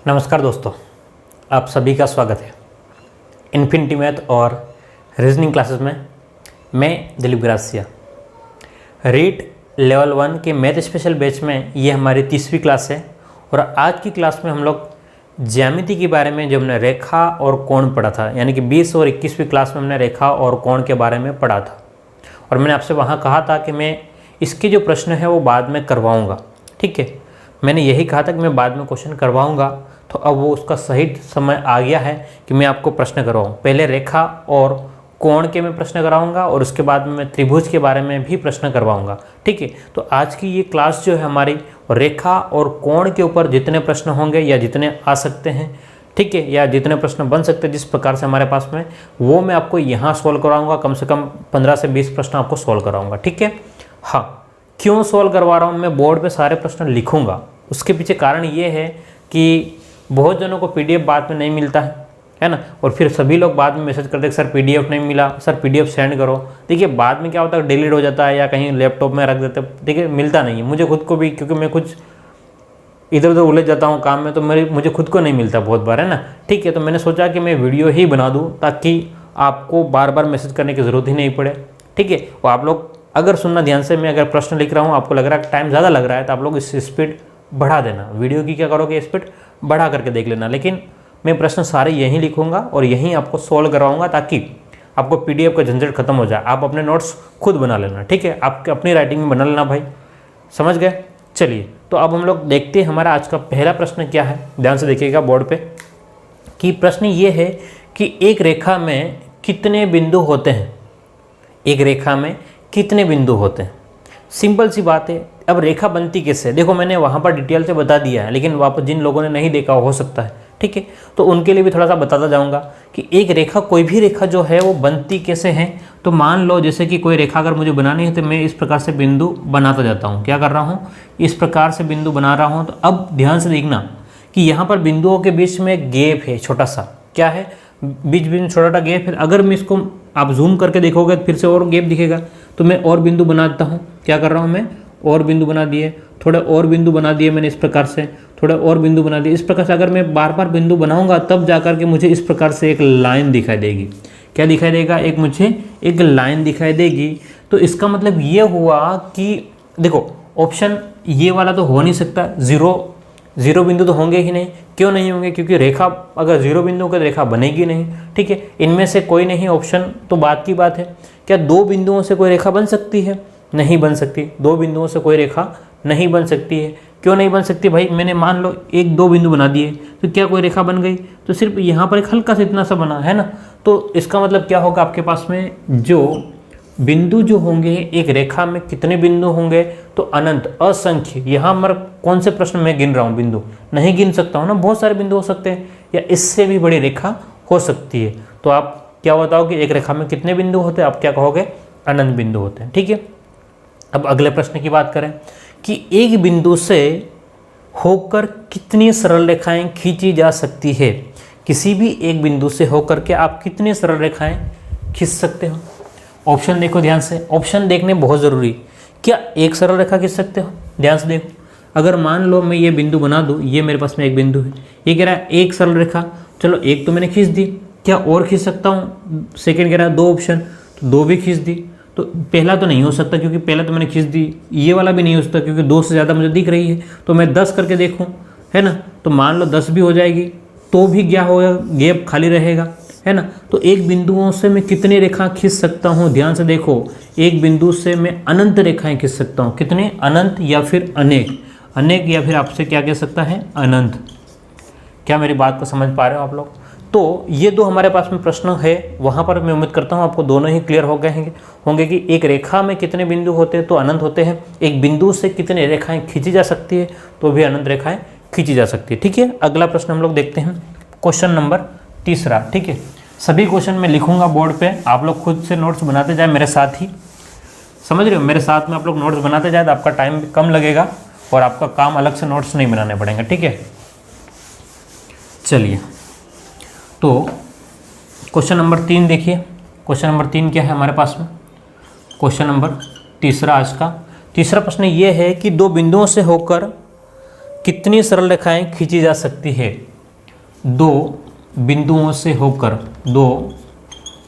नमस्कार दोस्तों, आप सभी का स्वागत है इन्फिनिटी मैथ और रीजनिंग क्लासेस में। मैं दिलीप ग्रासिया। रीट लेवल 1 के मैथ स्पेशल बैच में ये हमारी 30वीं क्लास है और आज की क्लास में हम लोग ज्यामिति के बारे में, जो हमने रेखा और कोण पढ़ा था, यानी कि 20 और 21वीं क्लास में हमने रेखा और कोण के बारे में पढ़ा था और मैंने आपसे वहाँ कहा था कि मैं इसके जो प्रश्न है वो बाद में करवाऊँगा। ठीक है, मैंने यही कहा था कि मैं बाद में क्वेश्चन करवाऊँगा, तो अब वो उसका सही समय आ गया है कि मैं आपको प्रश्न करवाऊँ। पहले रेखा और कोण के मैं प्रश्न कराऊंगा और उसके बाद में मैं त्रिभुज के बारे में भी प्रश्न करवाऊंगा। ठीक है, तो आज की ये क्लास जो है हमारी रेखा और कोण के ऊपर जितने प्रश्न होंगे या जितने आ सकते हैं, ठीक है, या जितने प्रश्न बन सकते हैं जिस प्रकार से हमारे पास में, वो मैं आपको यहाँ सोल्व कराऊंगा। कम से कम 15 से 20 प्रश्न आपको सोल्व कराऊंगा। ठीक है, हाँ, क्यों सोल्व करवा रहा हूँ, मैं बोर्ड पे सारे प्रश्न लिखूंगा। उसके पीछे कारण ये है कि बहुत जनों को पीडीएफ बाद में नहीं मिलता है ना, और फिर सभी लोग बाद में मैसेज करते हैं सर पीडीएफ नहीं मिला, सर पीडीएफ सेंड करो। देखिए, बाद में क्या होता है, डिलीट हो जाता है या कहीं लैपटॉप में रख देते हैं। देखिए, मिलता नहीं है मुझे खुद को भी, क्योंकि मैं कुछ इधर उधर उलझ जाता हूँ काम में, तो मुझे खुद को नहीं मिलता बहुत बार, है ना। ठीक है, तो मैंने सोचा कि मैं वीडियो ही बना दूँ ताकि आपको बार बार मैसेज करने की ज़रूरत ही नहीं पड़े। ठीक है, और आप लोग अगर सुनना ध्यान से, मैं अगर प्रश्न लिख रहा हूँ, आपको लग रहा है टाइम ज़्यादा लग रहा है, तो आप लोग इस स्पीड बढ़ा देना। वीडियो की क्या करोगे, स्पीड बढ़ा करके देख लेना। लेकिन मैं प्रश्न सारे यहीं लिखूंगा और यहीं आपको सोल्व करवाऊंगा ताकि आपको पीडीएफ का झंझट खत्म हो जाए। आप अपने नोट्स खुद बना लेना। ठीक है, आप अपनी राइटिंग में बना लेना भाई, समझ गए। चलिए, तो अब हम लोग देखते हैं हमारा आज का पहला प्रश्न क्या है। ध्यान से देखिएगा बोर्ड पे कि प्रश्न ये है कि एक रेखा में कितने बिंदु होते हैं। एक रेखा में कितने बिंदु होते हैं, सिंपल सी बात है। अब रेखा बनती कैसे, देखो मैंने वहाँ पर डिटेल से बता दिया है, लेकिन वापस जिन लोगों ने नहीं देखा हो सकता है, ठीक है, तो उनके लिए भी थोड़ा सा बताता जाऊँगा कि एक रेखा, कोई भी रेखा जो है वो बनती कैसे है। तो मान लो जैसे कि कोई रेखा अगर मुझे बनानी है तो मैं इस प्रकार से बिंदु बनाता जाता हूँ। क्या कर रहा हूँ, इस प्रकार से बिंदु बना रहा हूँ। तो अब ध्यान से देखना कि यहाँ पर बिंदुओं के बीच में गैप है, छोटा सा, क्या है, बीच में छोटा सा गैप है। अगर मैं इसको आप जूम करके देखोगे फिर से और गैप दिखेगा, तो मैं और बिंदु बना देता हूँ। क्या कर रहा हूँ मैं, और बिंदु बना दिए, थोड़े और बिंदु बना दिए मैंने इस प्रकार से, थोड़े और बिंदु बना दिए। इस प्रकार से अगर मैं बार बार बिंदु बनाऊंगा तब जाकर के मुझे इस प्रकार से एक लाइन दिखाई देगी। क्या दिखाई देगा, एक मुझे एक लाइन दिखाई देगी। तो इसका मतलब ये हुआ कि देखो, ऑप्शन ये वाला तो हो नहीं सकता, जीरो बिंदु तो होंगे ही नहीं। क्यों नहीं होंगे, क्योंकि रेखा अगर जीरो बिंदु का रेखा बनेगी नहीं। ठीक है, इनमें से कोई नहीं ऑप्शन, तो बात की बात है। क्या दो बिंदुओं से कोई रेखा बन सकती है, नहीं बन सकती। दो बिंदुओं से कोई रेखा नहीं बन सकती है। क्यों नहीं बन सकती भाई, मैंने मान लो एक दो बिंदु बना दिए, तो क्या कोई रेखा बन गई, तो सिर्फ यहाँ पर एक हल्का सा इतना सा बना है ना। तो इसका मतलब क्या होगा, आपके पास में जो बिंदु जो होंगे एक रेखा में कितने बिंदु होंगे, तो अनंत, असंख्य। यहाँ मर कौन से प्रश्न में गिन रहा हूँ बिंदु, नहीं गिन सकता हूँ ना, बहुत सारे बिंदु हो सकते हैं या इससे भी बड़ी रेखा हो सकती है। तो आप क्या बताओ कि एक रेखा में कितने बिंदु होते हैं, आप क्या कहोगे, अनंत बिंदु होते हैं। ठीक है, अब अगले प्रश्न की बात करें कि एक बिंदु से होकर कितनी सरल रेखाएं खींची जा सकती है। किसी भी एक बिंदु से होकर के आप कितनी सरल रेखाएं खींच सकते हो। ऑप्शन देखो ध्यान से, ऑप्शन देखने बहुत ज़रूरी। क्या एक सरल रेखा खींच सकते हो, ध्यान से देखो। अगर मान लो मैं ये बिंदु बना दूँ, ये मेरे पास में एक बिंदु है, ये कह रहा है एक सरल रेखा, चलो एक तो मैंने खींच दी। क्या और खींच सकता हूँ, सेकेंड कह रहा है दो ऑप्शन, तो दो भी खींच दी। तो पहला तो नहीं हो सकता क्योंकि पहला तो मैंने खींच दी, ये वाला भी नहीं हो सकता क्योंकि दो से ज़्यादा मुझे दिख रही है। तो मैं 10 करके देखूं, है ना, तो मान लो 10 भी हो जाएगी, तो भी क्या होगा, गैप खाली रहेगा, है ना। तो एक बिंदुओं से मैं कितनी रेखा खींच सकता हूँ, ध्यान से देखो, एक बिंदु से मैं अनंत रेखाएं खींच सकता हूँ। कितने, अनंत या फिर अनेक, अनेक या फिर आपसे क्या कह सकता है, अनंत। क्या मेरी बात को समझ पा रहे हो आप लोग। तो ये दो हमारे पास में प्रश्न है, वहाँ पर मैं उम्मीद करता हूँ आपको दोनों ही क्लियर हो गए होंगे कि एक रेखा में कितने बिंदु होते हैं, तो अनंत होते हैं। एक बिंदु से कितने रेखाएं खींची जा सकती है, तो भी अनंत रेखाएं खींची जा सकती है। ठीक है, अगला प्रश्न हम लोग देखते हैं, क्वेश्चन नंबर 3। ठीक है, सभी क्वेश्चन मैं लिखूंगा बोर्ड पे, आप लोग खुद से नोट्स बनाते जाए मेरे साथ ही, समझ रहे हो, मेरे साथ में आप लोग नोट्स बनाते जाए तो आपका टाइम कम लगेगा और आपका काम अलग से नोट्स नहीं बनाने पड़ेंगे। ठीक है, चलिए, तो क्वेश्चन नंबर 3 देखिए। क्वेश्चन नंबर 3 क्या है हमारे पास में, क्वेश्चन नंबर 3 आज का तीसरा प्रश्न ये है कि दो बिंदुओं से होकर कितनी सरल रेखाएं खींची जा सकती है। दो बिंदुओं से होकर, दो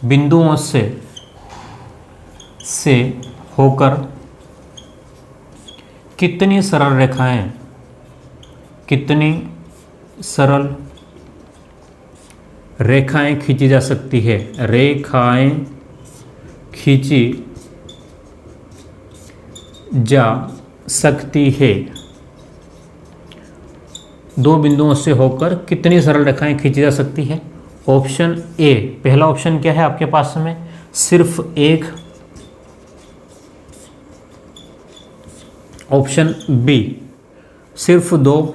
बिंदुओं से होकर कितनी सरल रेखाएं, कितनी सरल रेखाएं खींची जा सकती है, रेखाएं खींची जा सकती है। दो बिंदुओं से होकर कितनी सरल रेखाएं खींची जा सकती है? ऑप्शन ए, पहला ऑप्शन क्या है आपके पास में? सिर्फ एक। ऑप्शन बी सिर्फ दो।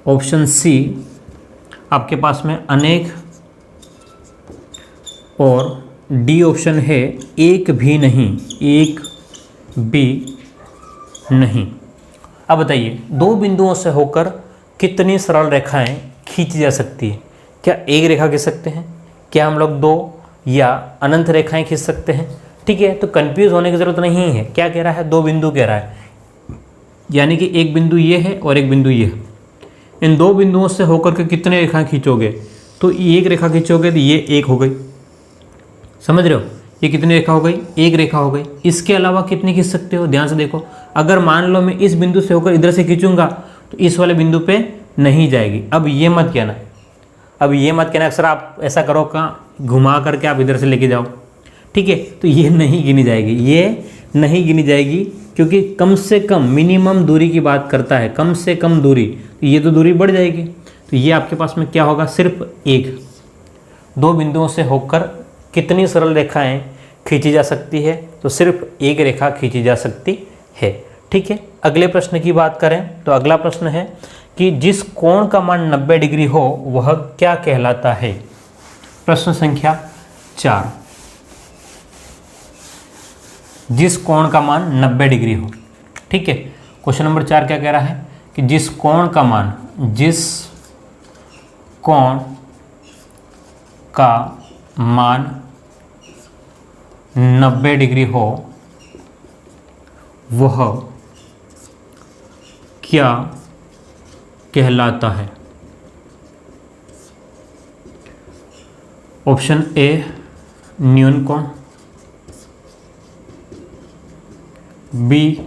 ऑप्शन सी आपके पास में अनेक। और डी ऑप्शन है एक भी नहीं, एक भी नहीं। अब बताइए, दो बिंदुओं से होकर कितनी सरल रेखाएं खींची जा सकती है? क्या एक रेखा खींच सकते हैं? क्या हम लोग दो या अनंत रेखाएं खींच सकते हैं? ठीक है, तो कंफ्यूज होने की ज़रूरत नहीं है। क्या कह रहा है? दो बिंदु कह रहा है, यानी कि एक बिंदु ये है और एक बिंदु ये है। इन दो बिंदुओं से होकर के कितने रेखा खींचोगे? तो एक रेखा खींचोगे तो ये एक हो गई, समझ रहे हो? ये कितनी रेखा हो गई? एक रेखा हो गई। इसके अलावा कितनी खींच सकते हो? ध्यान से देखो, अगर मान लो मैं इस बिंदु से होकर इधर से खींचूंगा तो इस वाले बिंदु पे नहीं जाएगी। अब ये मत कहना, अब ये मत कहना सर आप ऐसा करो, कहाँ घुमा करके आप इधर से लेके जाओ, ठीक है? तो ये नहीं गिनी जाएगी, ये नहीं गिनी जाएगी, क्योंकि कम से कम मिनिमम दूरी की बात करता है, कम से कम दूरी। तो ये तो दूरी बढ़ जाएगी, तो ये आपके पास में क्या होगा? सिर्फ एक। दो बिंदुओं से होकर कितनी सरल रेखाएं खींची जा सकती है? तो सिर्फ एक रेखा खींची जा सकती है, ठीक है? अगले प्रश्न की बात करें तो अगला प्रश्न है कि जिस कोण का मान 90 डिग्री हो वह क्या कहलाता है? प्रश्न संख्या 4। जिस कोण का मान 90 डिग्री हो, ठीक है? क्वेश्चन नंबर 4 क्या कह रहा है कि जिस कोण का मान 90 डिग्री हो वह क्या कहलाता है? ऑप्शन ए न्यून कोण, बी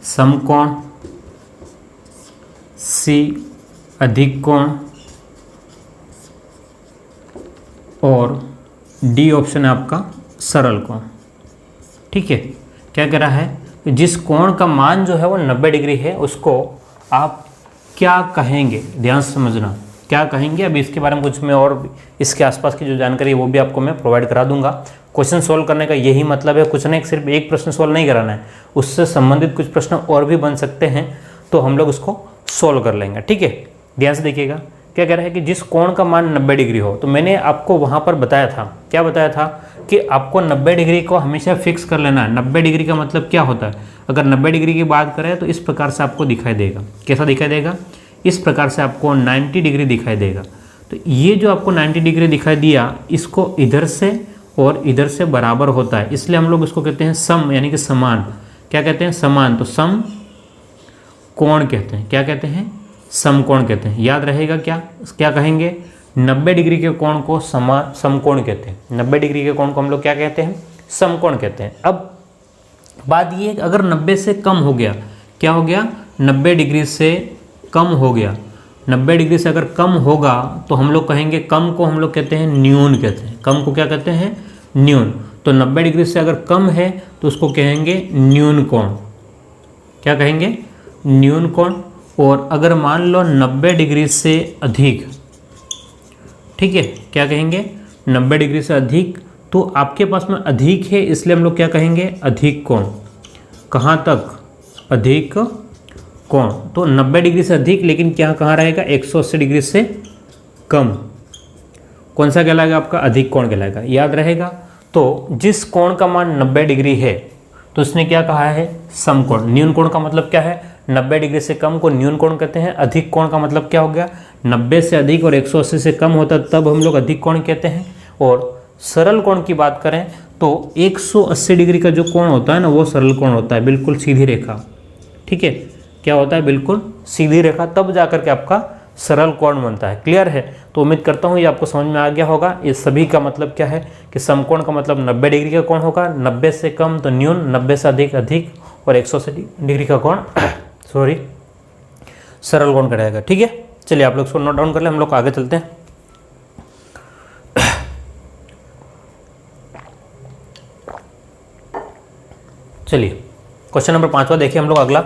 समकोण, सी अधिक कोण और डी ऑप्शन है आपका सरल कोण, ठीक है? क्या कह रहा है? जिस कोण का मान जो है वो 90 डिग्री है उसको आप क्या कहेंगे? ध्यान से समझना, क्या कहेंगे? अभी इसके बारे में कुछ मैं और इसके आसपास की जो जानकारी है वो भी आपको मैं प्रोवाइड करा दूंगा। क्वेश्चन सोल्व करने का यही मतलब है, कुछ नहीं, सिर्फ एक प्रश्न सोल्व नहीं कराना है, उससे संबंधित कुछ प्रश्न और भी बन सकते हैं, तो हम लोग उसको सोल्व कर लेंगे, ठीक है? ध्यान से देखिएगा, क्या कह रहा है कि जिस कोण का मान 90 डिग्री हो, तो मैंने आपको वहाँ पर बताया था, क्या बताया था कि आपको 90 डिग्री को हमेशा फिक्स कर लेना है। 90 डिग्री का मतलब क्या होता है? अगर 90 डिग्री की बात करें तो इस प्रकार से आपको दिखाई देगा। कैसा दिखाई देगा? इस प्रकार से आपको 90 डिग्री दिखाई देगा। तो ये जो आपको 90 डिग्री दिखाई दिया, इसको इधर से और इधर से बराबर होता है, इसलिए हम लोग इसको कहते हैं सम, यानी कि समान। क्या कहते हैं? समान। तो सम कोण कहते हैं। क्या कहते हैं? समकोण कहते हैं। याद रहेगा क्या? क्या कहेंगे? 90 डिग्री के कोण को समकोण कहते हैं। 90 डिग्री के कोण को हम लोग क्या कहते हैं? समकोण कहते हैं। अब बात ये, अगर 90 से कम हो गया, क्या हो गया? 90 डिग्री से कम हो गया। 90 डिग्री से अगर कम होगा तो हम लोग कहेंगे, कम को हम लोग कहते हैं न्यून कहते हैं। कम को क्या कहते हैं? न्यून। तो 90 डिग्री से अगर कम है तो उसको कहेंगे न्यून कोण। क्या कहेंगे? न्यून कोण। और अगर मान लो 90 डिग्री से अधिक, ठीक है, क्या कहेंगे? 90 डिग्री से अधिक, तो आपके पास में अधिक है इसलिए हम लोग क्या कहेंगे? अधिक कोण। कहाँ तक? अधिक कोण। तो 90 डिग्री से अधिक, लेकिन क्या कहाँ रहेगा? 180 डिग्री से कम। कौन सा कहलाएगा? आपका अधिक कोण कहलाएगा। याद रहेगा। तो जिस कोण का मान 90 डिग्री है तो उसने क्या कहा है? समकोण। न्यून कोण का मतलब क्या है? 90 डिग्री से कम को न्यून कोण कहते हैं। अधिक कोण का मतलब क्या हो गया? 90 से अधिक और 180 से कम होता है तब हम लोग अधिक कोण कहते हैं। और सरल कोण की बात करें तो 180 डिग्री का जो कोण होता है ना, वो सरल कोण होता है, बिल्कुल सीधी रेखा, ठीक है? क्या होता है, बिल्कुल सीधी रेखा, तब जाकर के आपका सरल कोण बनता है। क्लियर है? तो उम्मीद करता हूँ ये आपको समझ में आ गया होगा। ये सभी का मतलब क्या है कि समकोण का मतलब 90 डिग्री का कोण होगा, 90 से कम तो न्यून, 90 से अधिक अधिक, और 180 डिग्री का कोण सॉरी सरल कोण करेगा। ठीक है, चलिए आप लोग इसको नोट डाउन कर ले, हम लोग आगे चलते हैं। चलिए क्वेश्चन नंबर 5वां देखिए हम लोग अगला।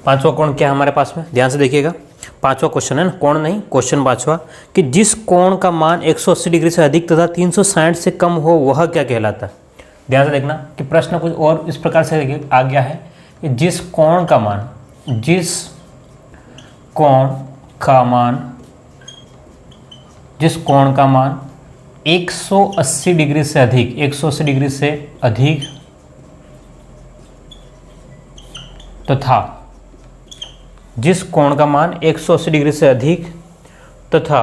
पांचवा कोण क्या है हमारे पास में, ध्यान से देखिएगा। पांचवा क्वेश्चन है ना, कोण नहीं, क्वेश्चन पांचवा, कि जिस कोण का मान 180 डिग्री से अधिक तथा 360 से कम हो वह क्या कहलाता है। ध्यान से देखना कि प्रश्न कुछ और इस प्रकार से आ गया है कि जिस कोण का मान 180 डिग्री से अधिक, 180 डिग्री से अधिक तथा जिस कोण का मान 180 डिग्री से अधिक तथा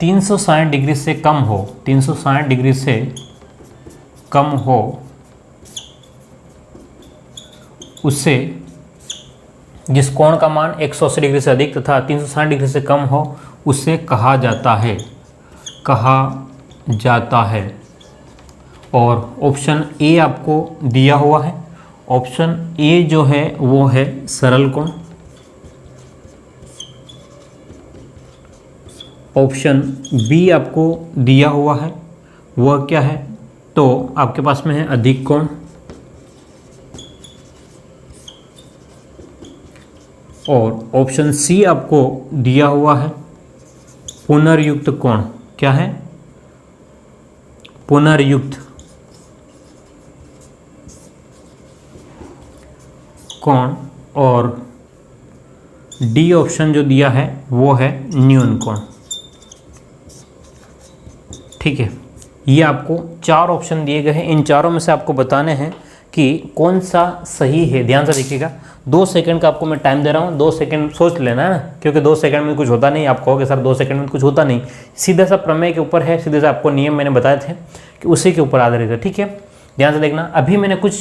360 डिग्री से कम हो, 360 डिग्री से कम हो, उससे, जिस कोण का मान 180 डिग्री से अधिक तथा 360 डिग्री से कम हो उसे कहा जाता है। और ऑप्शन ए आपको दिया हुआ है, ऑप्शन ए जो है वो है सरल कोण, ऑप्शन बी आपको दिया हुआ है वह क्या है, तो आपके पास में है अधिक कोण, और ऑप्शन सी आपको दिया हुआ है पुनर्युक्त कोण। क्या है? पुनर्युक्त कोण, और डी ऑप्शन जो दिया है वो है न्यून कोण। ठीक है, ये आपको 4 ऑप्शन दिए गए हैं, इन चारों में से आपको बताने हैं कि कौन सा सही है। ध्यान से देखिएगा, 2 सेकंड का आपको मैं टाइम दे रहा हूँ, 2 सेकंड सोच लेना है ना, क्योंकि 2 सेकंड में कुछ होता नहीं। आप कहोगे सर 2 सेकंड में कुछ होता नहीं, सीधा सा प्रमेय के ऊपर है, सीधे सा आपको नियम मैंने बताए थे कि उसी के ऊपर आधारित है। ठीक है, ध्यान से देखना। अभी मैंने कुछ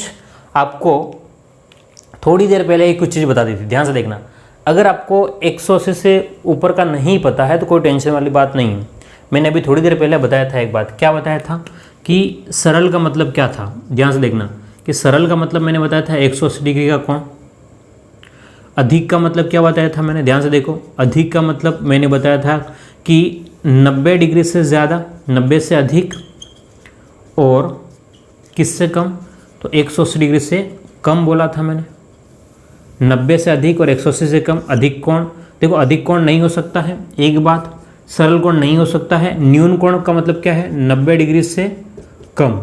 आपको थोड़ी देर पहले ही कुछ चीज़ बता दी थी, ध्यान से देखना। अगर आपको 180 से ऊपर का नहीं पता है तो कोई टेंशन वाली बात नहीं है। मैंने अभी थोड़ी देर पहले बताया था एक बात, क्या बताया था कि सरल का मतलब क्या था। ध्यान से देखना कि सरल का मतलब मैंने बताया था 180 डिग्री का कोण। अधिक का मतलब क्या बताया था मैंने, ध्यान से देखो, अधिक का मतलब मैंने बताया था कि 90 डिग्री से ज़्यादा, 90 से अधिक, और किससे कम, तो 180 डिग्री से कम बोला था मैंने। 90 से अधिक और 180 से कम अधिक कोण। देखो अधिक कोण नहीं हो सकता है, एक बात, सरल कोण नहीं हो सकता है। न्यून कोण का मतलब क्या है, 90 डिग्री से कम।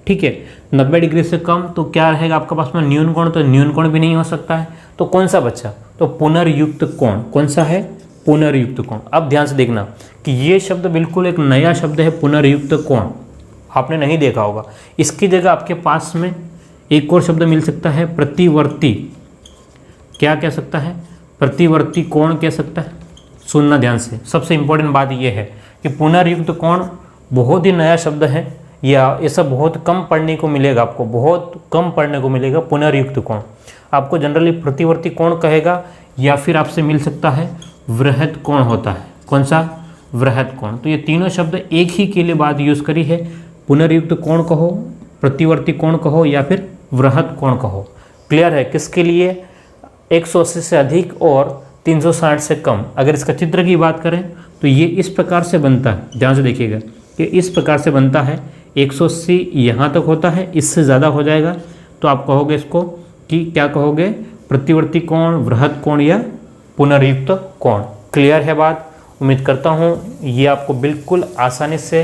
ठीक है, 90 डिग्री से कम तो क्या रहेगा आपके पास में न्यून कोण, तो न्यून कोण भी नहीं हो सकता है। तो कौन सा बच्चा, तो पुनर्युक्त कोण। कौन सा है, पुनर्युक्त कोण। अब ध्यान से देखना कि ये शब्द बिल्कुल एक नया शब्द है, पुनर्युक्त कोण, आपने नहीं देखा होगा। इसकी जगह आपके पास में एक और शब्द मिल सकता है, प्रतिवर्ती। क्या कह सकता है, प्रतिवर्ती कोण कह सकता है। सुनना ध्यान से, सबसे इंपॉर्टेंट बात यह है कि पुनर्युक्त कोण बहुत ही नया शब्द है, या ऐसा बहुत कम पढ़ने को मिलेगा, आपको बहुत कम पढ़ने को मिलेगा पुनर्युक्त कोण। आपको जनरली प्रतिवर्ती कोण कहेगा, या फिर आपसे मिल सकता है वृहत कोण होता है। कौन सा, वृहत कोण। तो ये तीनों शब्द एक ही के लिए बात यूज़ करी है, पुनर्युक्त कोण कहो, प्रतिवर्ती कोण कहो, या फिर वृहत कोण कहो। क्लियर है? किसके लिए, 180 से अधिक और 360 से कम। अगर इसका चित्र की बात करें तो ये इस प्रकार से बनता है, ध्यान से देखिएगा कि इस प्रकार से बनता है। 180 यहाँ तक होता है, इससे ज़्यादा हो जाएगा तो आप कहोगे इसको कि क्या कहोगे, प्रतिवर्ती कोण, वृहत कोण या पुनर्युक्त कोण। क्लियर है बात? उम्मीद करता हूँ ये आपको बिल्कुल आसानी से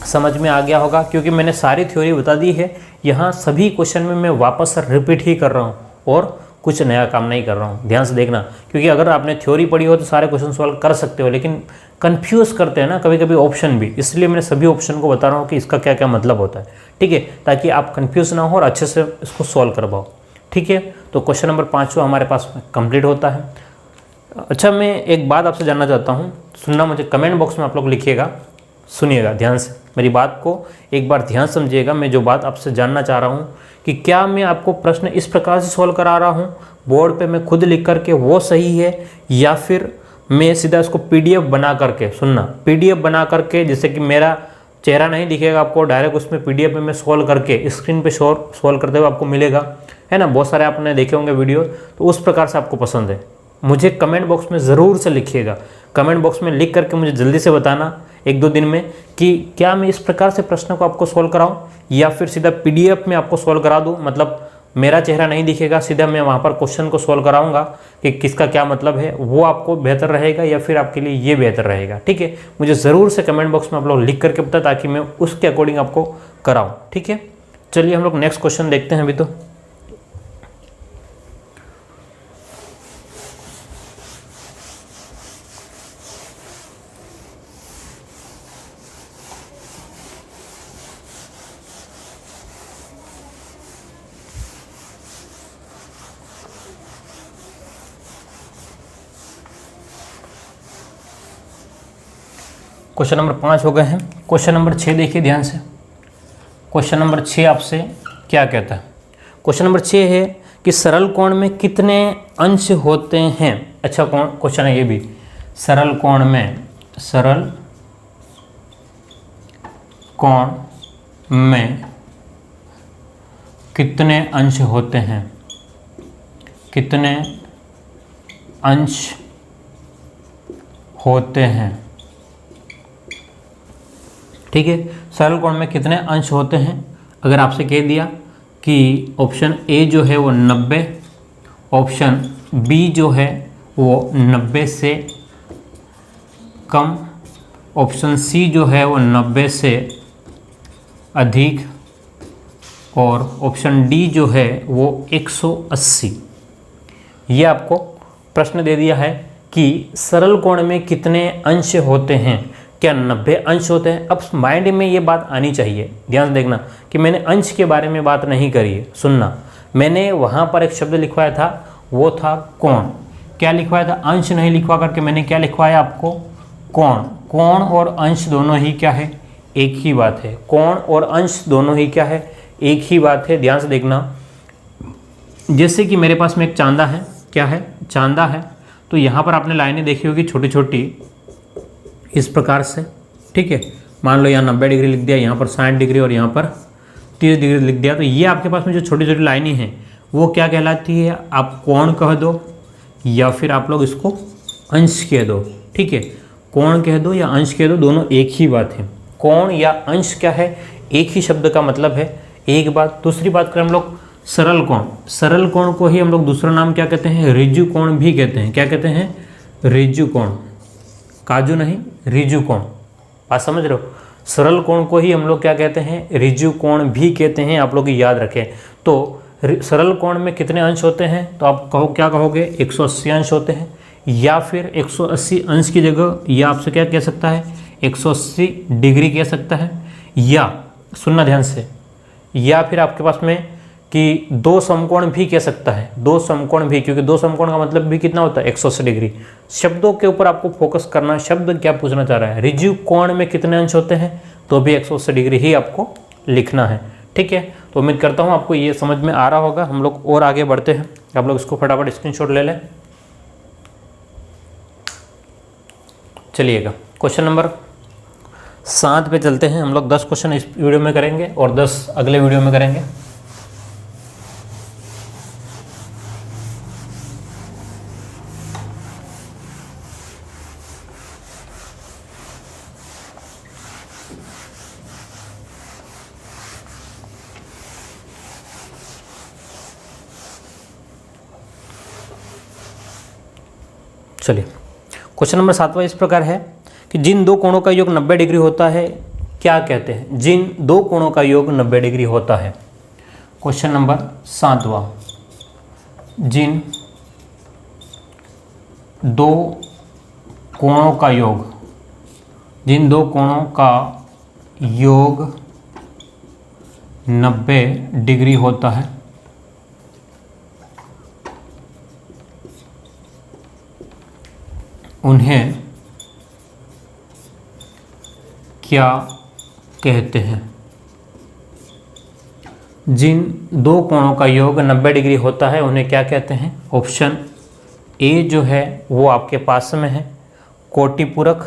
समझ में आ गया होगा, क्योंकि मैंने सारी थ्योरी बता दी है। यहाँ सभी क्वेश्चन में मैं वापस रिपीट ही कर रहा हूँ और कुछ नया काम नहीं कर रहा हूँ। ध्यान से देखना, क्योंकि अगर आपने थ्योरी पढ़ी हो तो सारे क्वेश्चन सॉल्व कर सकते हो, लेकिन कंफ्यूज करते हैं ना कभी कभी ऑप्शन भी, इसलिए मैंने सभी ऑप्शन को बता रहा हूँ कि इसका क्या क्या मतलब होता है। ठीक है, ताकि आप कंफ्यूज ना हो और अच्छे से इसको सॉल्व कर पाओ। ठीक है, तो क्वेश्चन नंबर 5वां हमारे पास कंप्लीट होता है। अच्छा, मैं एक बात आपसे जानना चाहता हूँ, सुनना मुझे, कमेंट बॉक्स में आप लोग लिखिएगा, सुनिएगा ध्यान से, मेरी बात को एक बार ध्यान समझिएगा। मैं जो बात आपसे जानना चाह रहा हूँ कि क्या मैं आपको प्रश्न इस प्रकार से सॉल्व करा रहा हूँ बोर्ड पे मैं खुद लिख करके, वो सही है, या फिर मैं सीधा इसको पीडीएफ बना करके, सुनना, पीडीएफ बना करके, जैसे कि मेरा चेहरा नहीं दिखेगा आपको, डायरेक्ट उसमें पीडीएफ में मैं सॉल्व करके स्क्रीन पे सॉल्व करते हुए आपको मिलेगा, है ना, बहुत सारे आपने देखे होंगे वीडियो, तो उस प्रकार से आपको पसंद है। मुझे कमेंट बॉक्स में ज़रूर से लिखिएगा, कमेंट बॉक्स में लिख करके मुझे जल्दी से बताना 1-2 दिन में कि क्या मैं इस प्रकार से प्रश्न को आपको सॉल्व कराऊं या फिर सीधा पीडीएफ में आपको सॉल्व करा दूं, मतलब मेरा चेहरा नहीं दिखेगा, सीधा मैं वहां पर क्वेश्चन को सॉल्व कराऊंगा कि किसका क्या मतलब है, वो आपको बेहतर रहेगा या फिर आपके लिए ये बेहतर रहेगा। ठीक है, मुझे ज़रूर से कमेंट बॉक्स में आप लोग लिख करके बताएं ताकि मैं उसके अकॉर्डिंग आपको कराऊँ। ठीक है, चलिए हम लोग नेक्स्ट क्वेश्चन देखते हैं अभी। तो क्वेश्चन नंबर 5 हो गए हैं। क्वेश्चन नंबर 6 देखिए ध्यान से। क्वेश्चन नंबर 6 आपसे क्या कहता है? क्वेश्चन नंबर 6 है कि सरल कोण में कितने अंश होते हैं। अच्छा क्वेश्चन है ये भी, सरल कोण में कितने अंश होते हैं, कितने अंश होते हैं। ठीक है, सरल कोण में कितने अंश होते हैं। अगर आपसे कह दिया कि ऑप्शन ए जो है वो 90, ऑप्शन बी जो है वो 90 से कम, ऑप्शन सी जो है वो 90 से अधिक, और ऑप्शन डी जो है वो 180। ये आपको प्रश्न दे दिया है कि सरल कोण में कितने अंश होते हैं। क्या 90 अंश होते हैं? अब माइंड में ये बात आनी चाहिए, ध्यान से देखना कि मैंने अंश के बारे में बात नहीं करी है। सुनना, मैंने वहाँ पर एक शब्द लिखवाया था, वो था कोण। क्या लिखवाया था? अंश नहीं लिखवा करके मैंने क्या लिखवाया आपको? कोण। कोण और अंश दोनों ही क्या है? एक ही बात है। कोण और अंश दोनों ही क्या है? एक ही बात है। ध्यान से देखना, जैसे कि मेरे पास में एक चांदा है, क्या है? चांदा है। तो यहाँ पर आपने लाइनें देखी होगी छोटी छोटी इस प्रकार से। ठीक है, मान लो यहाँ 90 डिग्री लिख दिया, यहाँ पर 60 डिग्री और यहाँ पर 30 डिग्री लिख दिया। तो ये आपके पास में जो छोटी छोटी लाइनें हैं वो क्या कहलाती है? आप कोण कह दो या फिर आप लोग इसको अंश कह दो। ठीक है, कोण कह दो या अंश कह दो, दोनों एक ही बात है। कोण या अंश क्या है? एक ही शब्द का मतलब है, एक बात। दूसरी बात करें हम लोग सरल कोण, सरल कोण को ही हम लोग दूसरा नाम क्या कहते हैं? ऋजु कोण भी कहते हैं। क्या कहते हैं? ऋजु कोण, काजू नहीं, ऋजु कोण। बात समझ रहे हो? सरल कोण को ही हम लोग क्या कहते हैं? ऋजु कोण भी कहते हैं। आप लोग याद रखें। तो सरल कोण में कितने अंश होते हैं? तो आप कहो, क्या कहोगे? 180 अंश होते हैं, या फिर 180 अंश की जगह या आपसे क्या कह सकता है? 180 डिग्री कह सकता है, या सुनना ध्यान से, या फिर आपके पास में कि दो समकोण भी कह सकता है। दो समकोण भी, क्योंकि दो समकोण का मतलब भी कितना होता है? 180 डिग्री। शब्दों के ऊपर आपको फोकस करना, शब्द क्या पूछना चाह रहा है। ऋजु कोण में कितने अंश होते हैं, तो भी 180 डिग्री ही आपको लिखना है। ठीक है, तो उम्मीद करता हूँ आपको ये समझ में आ रहा होगा। हम लोग और आगे बढ़ते हैं, आप लोग इसको फटाफट स्क्रीनशॉट ले लें। चलिएगा क्वेश्चन नंबर 7 पे चलते हैं। हम लोग 10 क्वेश्चन इस वीडियो में करेंगे और 10 अगले वीडियो में करेंगे। चलिए, क्वेश्चन नंबर 7वां इस प्रकार है कि जिन दो कोणों का योग 90 डिग्री होता है क्या कहते हैं? जिन दो कोणों का योग 90 डिग्री होता है। क्वेश्चन नंबर 7वां, जिन दो कोणों का योग, जिन दो कोणों का योग 90 डिग्री होता है, उन्हें क्या कहते हैं? जिन दो कोणों का योग 90 डिग्री होता है उन्हें क्या कहते हैं? ऑप्शन ए जो है वो आपके पास में है, कोटिपूरक,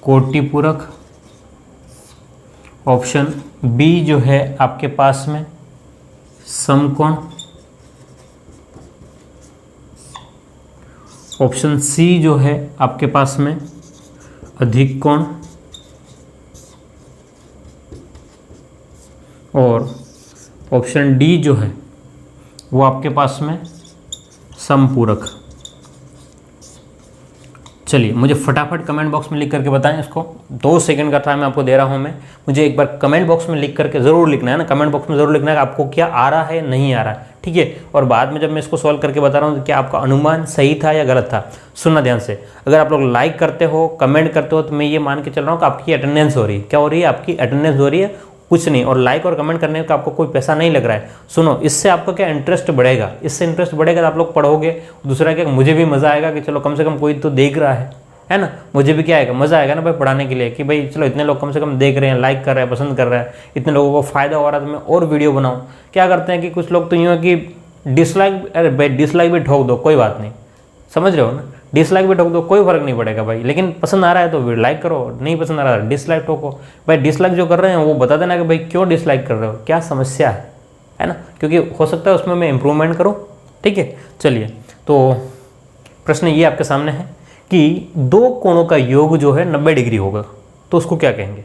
कोटिपूरक। ऑप्शन बी जो है आपके पास में समकोण। ऑप्शन सी जो है आपके पास में अधिक कोण। और ऑप्शन डी जो है वो आपके पास में समपूरक। चलिए मुझे फटाफट कमेंट बॉक्स में लिख करके बताएं इसको। 2 सेकंड का टाइम आपको दे रहा हूं मैं, मुझे एक बार कमेंट बॉक्स में लिख करके ज़रूर लिखना है ना, कमेंट बॉक्स में ज़रूर लिखना है कि आपको क्या आ रहा है, नहीं आ रहा है, ठीक है। और बाद में जब मैं इसको सॉल्व करके बता रहा हूँ तो क्या आपका अनुमान सही था या गलत था, सुनना ध्यान से। अगर आप लोग लाइक करते हो, कमेंट करते हो, तो मैं ये मान के चल रहा हूँ कि आपकी अटेंडेंस हो रही है। क्या हो रही है? आपकी अटेंडेंस हो रही है, कुछ नहीं। और लाइक और कमेंट करने का आपको कोई पैसा नहीं लग रहा है। सुनो, इससे आपका क्या इंटरेस्ट बढ़ेगा, इससे इंटरेस्ट बढ़ेगा तो आप लोग पढ़ोगे। दूसरा क्या, मुझे भी मज़ा आएगा कि चलो कम से कम कोई तो देख रहा है ना। मुझे भी क्या आएगा, मज़ा आएगा ना भाई पढ़ाने के लिए, कि भाई चलो इतने लोग कम से कम देख रहे हैं, लाइक कर रहे हैं, पसंद कर रहे हैं, इतने लोगों को फ़ायदा हो रहा है तो मैं और वीडियो बनाऊँ। क्या करते हैं कि कुछ लोग तो यूँ है कि डिसलाइक, अरे भाई डिसलाइक भी ठोक दो, कोई बात नहीं, समझ रहे हो ना, डिसलाइक भी ठोक दो, कोई फर्क नहीं पड़ेगा भाई। लेकिन पसंद आ रहा है तो लाइक करो, नहीं पसंद आ रहा है डिसलाइक ठोको। भाई डिसलाइक जो कर रहे हैं वो बता देना कि भाई क्यों डिसलाइक कर रहे हो, क्या समस्या है ना, क्योंकि हो सकता है उसमें मैं इम्प्रूवमेंट करूँ, ठीक है। चलिए, तो प्रश्न ये आपके सामने है कि दो कोणों का योग जो है 90 डिग्री होगा तो उसको क्या कहेंगे?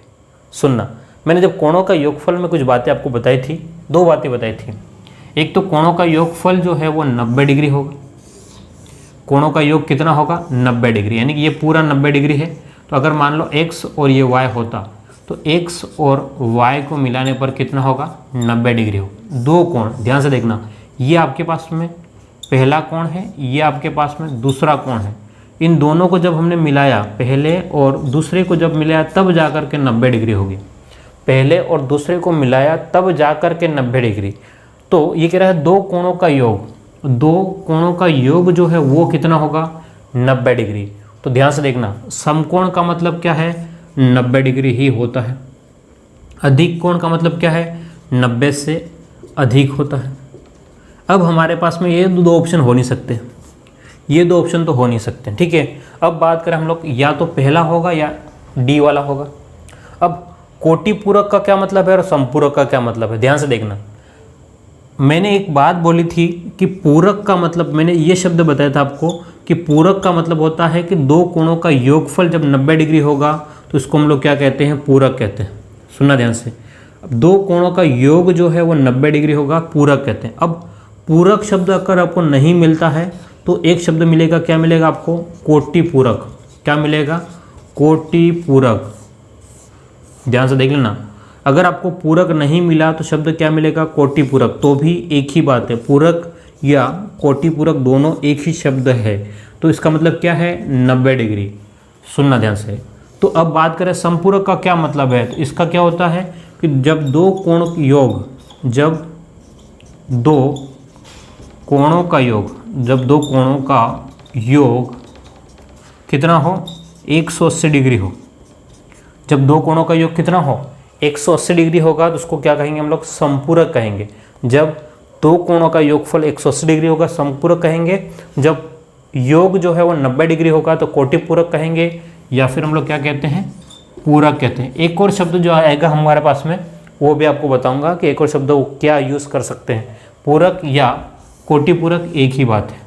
सुनना, मैंने जब कोणों का योगफल में कुछ बातें आपको बताई थी, 2 बातें बताई थी। एक तो कोणों का योगफल जो है वो 90 डिग्री होगा। कोणों का योग कितना होगा? 90 डिग्री, यानी कि ये पूरा 90 डिग्री है। तो अगर मान लो x और ये y होता तो x और y को मिलाने पर कितना होगा? 90 डिग्री होगा। 2 कोण, ध्यान से देखना, ये आपके पास में पहला कोण है, ये आपके पास में दूसरा कोण है। इन दोनों को जब हमने मिलाया, पहले और दूसरे को जब मिलाया तब जाकर के 90 डिग्री होगी। पहले और दूसरे को मिलाया तब जाकर के 90 डिग्री। तो ये कह रहा है 2 कोणों का योग, 2 कोणों का योग जो है वो कितना होगा? 90 डिग्री। तो ध्यान से देखना, समकोण का मतलब क्या है? 90 डिग्री ही होता है। अधिक कोण का मतलब क्या है? 90 से अधिक होता है। अब हमारे पास में ये 2 ऑप्शन हो नहीं सकते, ये 2 ऑप्शन तो हो नहीं सकते, ठीक है। अब बात करें हम लोग, या तो पहला होगा या डी वाला होगा। अब कोटिपूरक का क्या मतलब है और समपूरक का क्या मतलब है? ध्यान से देखना, मैंने एक बात बोली थी कि पूरक का मतलब, मैंने ये शब्द बताया था आपको कि पूरक का मतलब होता है कि 2 कोणों का योगफल जब 90 डिग्री होगा तो इसको हम लोग क्या कहते हैं? पूरक कहते हैं। सुनना ध्यान से, अब 2 कोणों का योग जो है वो 90 डिग्री होगा, पूरक कहते हैं। अब पूरक शब्द अगर आपको नहीं मिलता है तो एक शब्द मिलेगा, क्या मिलेगा आपको? कोटिपूरक। क्या मिलेगा? कोटिपूरक। ध्यान से देख लेना, अगर आपको पूरक नहीं मिला तो शब्द क्या मिलेगा? कोटिपूरक। तो भी एक ही बात है, पूरक या कोटिपूरक दोनों एक ही शब्द है। तो इसका मतलब क्या है? 90 डिग्री। सुनना ध्यान से। तो अब बात करें समपूरक का क्या मतलब है, तो इसका क्या होता है कि जब 2 कोण योग, जब 2 कोणों का योग, जब 2 कोणों का योग कितना हो? 180 डिग्री हो। जब 2 कोणों का योग कितना हो? 180 डिग्री होगा तो उसको क्या कहेंगे हम लोग? समपूरक कहेंगे। जब 2 कोणों का योगफल 180 डिग्री होगा समपूरक कहेंगे। जब योग जो है वो 90 डिग्री होगा तो कोटिपूरक कहेंगे, या फिर हम लोग क्या कहते हैं? पूरक कहते हैं। एक और शब्द जो आएगा हमारे पास में वो भी आपको बताऊंगा कि एक और शब्द क्या यूज़ कर सकते हैं। पूरक या कोटिपूरक एक ही बात है।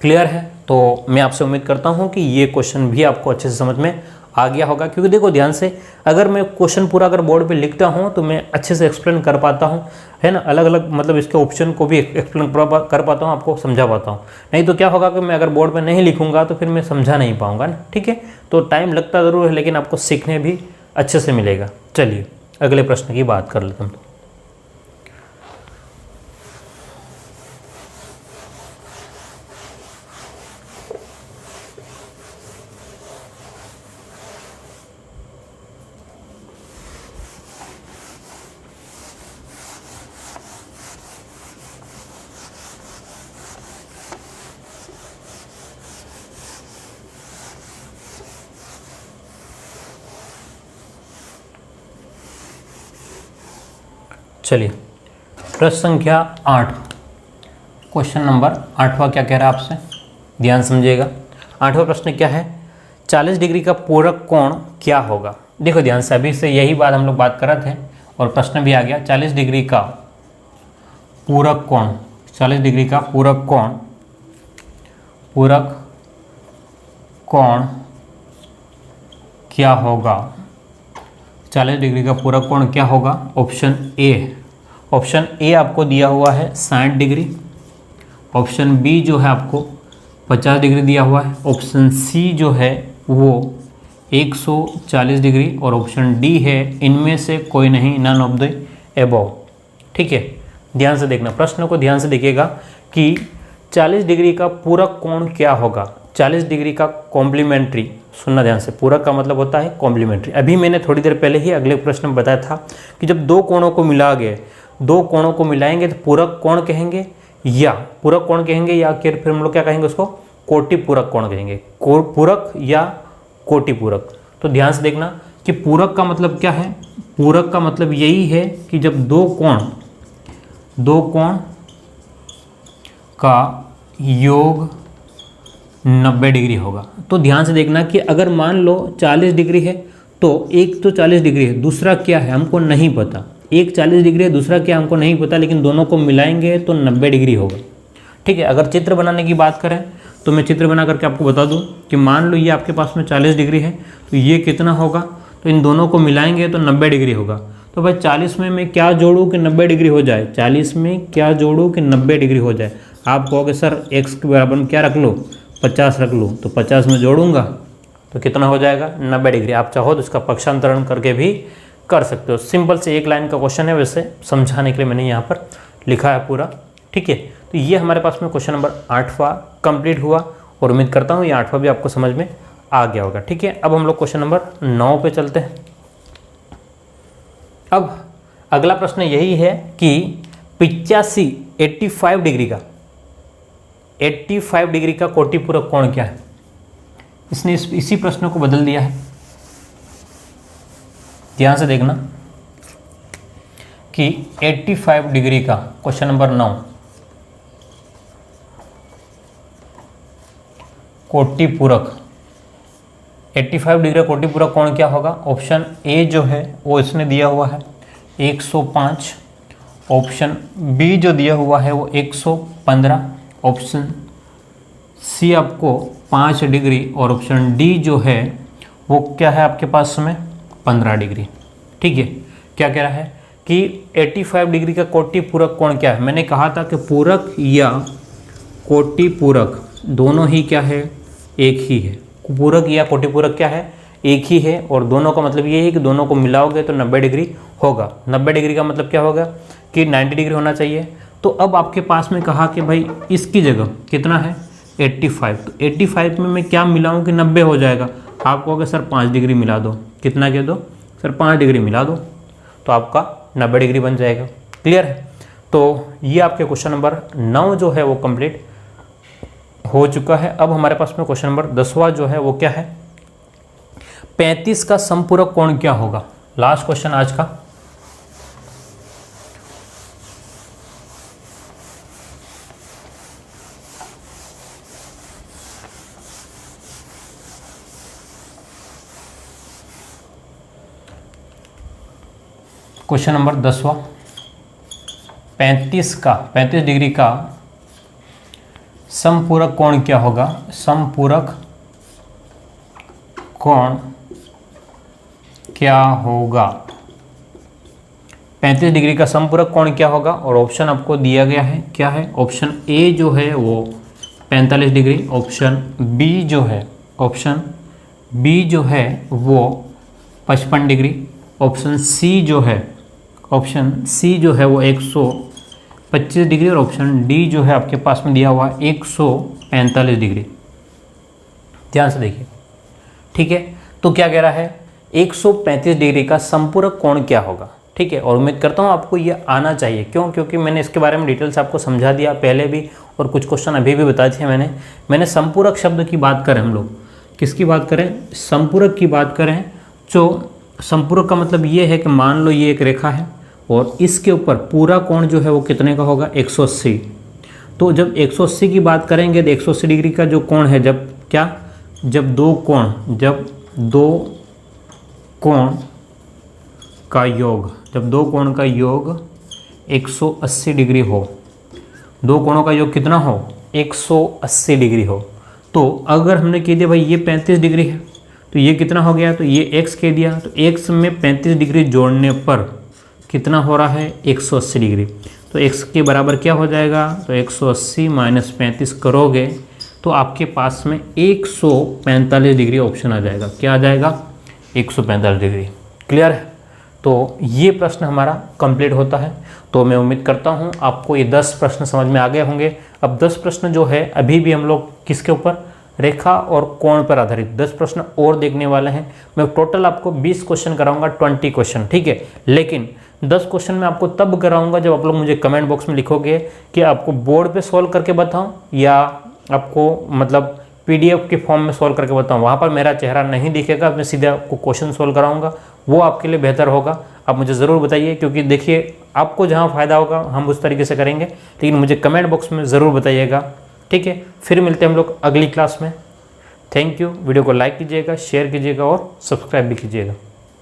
क्लियर है? तो मैं आपसे उम्मीद करता हूँ कि ये क्वेश्चन भी आपको अच्छे से समझ में आ गया होगा, क्योंकि देखो ध्यान से, अगर मैं क्वेश्चन पूरा अगर बोर्ड पे लिखता हूँ तो मैं अच्छे से एक्सप्लेन कर पाता हूँ, है ना, अलग अलग मतलब इसके ऑप्शन को भी एक्सप्लेन कर पाता हूँ, आपको समझा पाता हूँ। नहीं तो क्या होगा कि मैं अगर बोर्ड पे नहीं लिखूँगा तो फिर मैं समझा नहीं पाऊँगा ना, ठीक है। तो टाइम लगता ज़रूर है लेकिन आपको सीखने भी अच्छे से मिलेगा। चलिए अगले प्रश्न की बात कर लेते हैं। चलिए प्रश्न संख्या 8, क्वेश्चन नंबर 8वां क्या कह रहा है आपसे, ध्यान समझिएगा। 8वां प्रश्न क्या है, 40 डिग्री का पूरक कोण क्या होगा। देखो ध्यान से, अभी से यही बात हम लोग बात कर रहे थे और प्रश्न भी आ गया। 40 डिग्री का पूरक कोण, 40 डिग्री का पूरक कोण क्या होगा। 40 डिग्री का पूरक कोण क्या होगा। ऑप्शन ए आपको दिया हुआ है 60 डिग्री, ऑप्शन बी जो है आपको 50 डिग्री दिया हुआ है, ऑप्शन सी जो है वो 140 डिग्री और ऑप्शन डी है इनमें से कोई नहीं, नन ऑफ द एबव। ठीक है, ध्यान से देखना, प्रश्न को ध्यान से देखिएगा कि 40 डिग्री का पूरक कोण क्या होगा। 40 डिग्री का कॉम्प्लीमेंट्री, सुनना ध्यान से, पूरक का मतलब होता है कॉम्प्लीमेंट्री। अभी मैंने थोड़ी देर पहले ही अगले प्रश्न में बताया था कि जब दो कोणों को मिला गए, दो कोणों को मिलाएंगे तो पूरक कोण कहेंगे या पूरक कोण कहेंगे, या फिर हम लोग क्या कहेंगे उसको, कोटि पूरक कोण कहेंगे, पूरक या कोटि पूरक। तो ध्यान से देखना कि पूरक का मतलब क्या है। पूरक का मतलब यही है कि जब दो कोण का योग 90 डिग्री होगा। तो ध्यान से देखना कि अगर मान लो 40 डिग्री है तो एक तो 40 डिग्री है, दूसरा क्या है हमको नहीं पता। एक 40 डिग्री है, दूसरा क्या हमको नहीं पता, लेकिन दोनों को मिलाएंगे तो 90 डिग्री होगा। ठीक है, अगर चित्र बनाने की बात करें तो मैं चित्र बना करके आपको बता दूं कि मान लो ये आपके पास में 40 डिग्री है तो ये कितना होगा, तो इन दोनों को मिलाएंगे तो 90 डिग्री होगा। तो भाई 40 में मैं क्या जोड़ूँ कि 90 डिग्री हो जाए, 40 में क्या जोड़ूँ कि 90 डिग्री हो जाए। आप कहोगे सर x के बराबर में क्या रख लो, 50 रख लूँ, तो 50 में जोड़ूंगा तो कितना हो जाएगा, 90 डिग्री। आप चाहो तो इसका पक्षांतरण करके भी कर सकते हो। सिंपल से एक लाइन का क्वेश्चन है, वैसे समझाने के लिए मैंने यहाँ पर लिखा है पूरा। ठीक है, तो ये हमारे पास में क्वेश्चन नंबर 8वां कंप्लीट हुआ और उम्मीद करता हूँ ये 8वां भी आपको समझ में आ गया होगा। ठीक है, अब हम लोग क्वेश्चन नंबर 9 पे चलते हैं। अब अगला प्रश्न यही है कि 85 डिग्री का 85 डिग्री का कोटि पूरक कोण क्या है। इसने इसी प्रश्न को बदल दिया है। ध्यान से देखना कि 85 डिग्री का क्वेश्चन नंबर 9 कोटि पूरक, 85 डिग्री का कोटि पूरक कोण क्या होगा। ऑप्शन ए जो है वो इसने दिया हुआ है 105, ऑप्शन बी जो दिया हुआ है वो 115, ऑप्शन सी आपको 5 डिग्री और ऑप्शन डी जो है वो क्या है आपके पास में 15 डिग्री। ठीक है, क्या कह रहा है कि 85 डिग्री का कोटि पूरक कोण क्या है। मैंने कहा था कि पूरक या कोटि पूरक दोनों ही क्या है, एक ही है। पूरक या कोटि पूरक क्या है, एक ही है, और दोनों का मतलब ये है कि दोनों को मिलाओगे तो 90 डिग्री होगा। 90 डिग्री का मतलब क्या होगा कि 90 डिग्री होना चाहिए। तो अब आपके पास में कहा कि भाई इसकी जगह कितना है 85, तो 85 में मैं क्या मिलाऊं कि 90 हो जाएगा। आप कहोगे सर 5 डिग्री मिला दो, कितना कह दो सर 5 डिग्री मिला दो, तो आपका 90 डिग्री बन जाएगा। क्लियर है, तो ये आपके क्वेश्चन नंबर 9 जो है वो कंप्लीट हो चुका है। अब हमारे पास में क्वेश्चन नंबर 10वां जो है वो क्या है, 35 का समपूरक कोण क्या होगा। लास्ट क्वेश्चन आज का। क्वेश्चन नंबर 10वां, 35 डिग्री का समपूरक कोण क्या होगा। समपूरक कोण क्या होगा, 35 डिग्री का समपूरक कोण क्या होगा। और ऑप्शन आपको दिया गया है, क्या है, ऑप्शन ए जो है वो 45 डिग्री, ऑप्शन बी जो है वो 55 डिग्री, ऑप्शन सी जो है वो 125 डिग्री और ऑप्शन डी जो है आपके पास में दिया हुआ 145 डिग्री। ध्यान से देखिए। ठीक है, तो क्या कह रहा है 135 डिग्री का समपूरक कोण क्या होगा। ठीक है, और उम्मीद करता हूँ आपको ये आना चाहिए। क्यों, क्योंकि मैंने इसके बारे में डिटेल से आपको समझा दिया पहले भी, और कुछ क्वेश्चन अभी भी बता दिए मैंने समपूरक शब्द की बात करें, हम लोग किसकी बात करें, समपूरक की बात करें। जो समपूरक का मतलब ये है कि मान लो ये एक रेखा है और इसके ऊपर पूरा कोण जो है वो कितने का होगा, 180। तो जब 180 की बात करेंगे तो 180 डिग्री का जो कोण है, जब दो कोण का योग 180 डिग्री हो, दो कोणों का योग कितना हो, 180 डिग्री हो, तो अगर हमने कह दिया भाई ये 35 डिग्री है तो ये कितना हो गया, तो ये x कह दिया, तो x में 35 डिग्री जोड़ने पर कितना हो रहा है, 180 डिग्री। तो x के बराबर क्या हो जाएगा, तो 180 माइनस 35 करोगे तो आपके पास में 145 डिग्री ऑप्शन आ जाएगा। क्या आ जाएगा, 145 डिग्री। क्लियर है। तो ये प्रश्न हमारा कंप्लीट होता है। तो मैं उम्मीद करता हूँ आपको ये 10 प्रश्न समझ में आ गए होंगे। अब 10 प्रश्न जो है अभी भी हम लोग किसके ऊपर, रेखा और कोण पर आधारित 10 प्रश्न और देखने वाले हैं। मैं टोटल आपको 20 क्वेश्चन कराऊंगा, 20 क्वेश्चन, ठीक है। लेकिन 10 क्वेश्चन मैं आपको तब कराऊंगा जब आप लोग मुझे कमेंट बॉक्स में लिखोगे कि आपको बोर्ड पे सॉल्व करके बताऊं या आपको मतलब PDF के फॉर्म में सॉल्व करके बताऊं। वहाँ पर मेरा चेहरा नहीं दिखेगा, मैं सीधे आपको क्वेश्चन सॉल्व कराऊंगा, वो आपके लिए बेहतर होगा। आप मुझे ज़रूर बताइए, क्योंकि देखिए आपको जहाँ फ़ायदा होगा हम उस तरीके से करेंगे, लेकिन मुझे कमेंट बॉक्स में ज़रूर बताइएगा, ठीक है। फिर मिलते हैं हम लोग अगली क्लास में। Thank you. वीडियो को लाइक कीजिएगा, शेयर कीजिएगा और सब्सक्राइब भी कीजिएगा।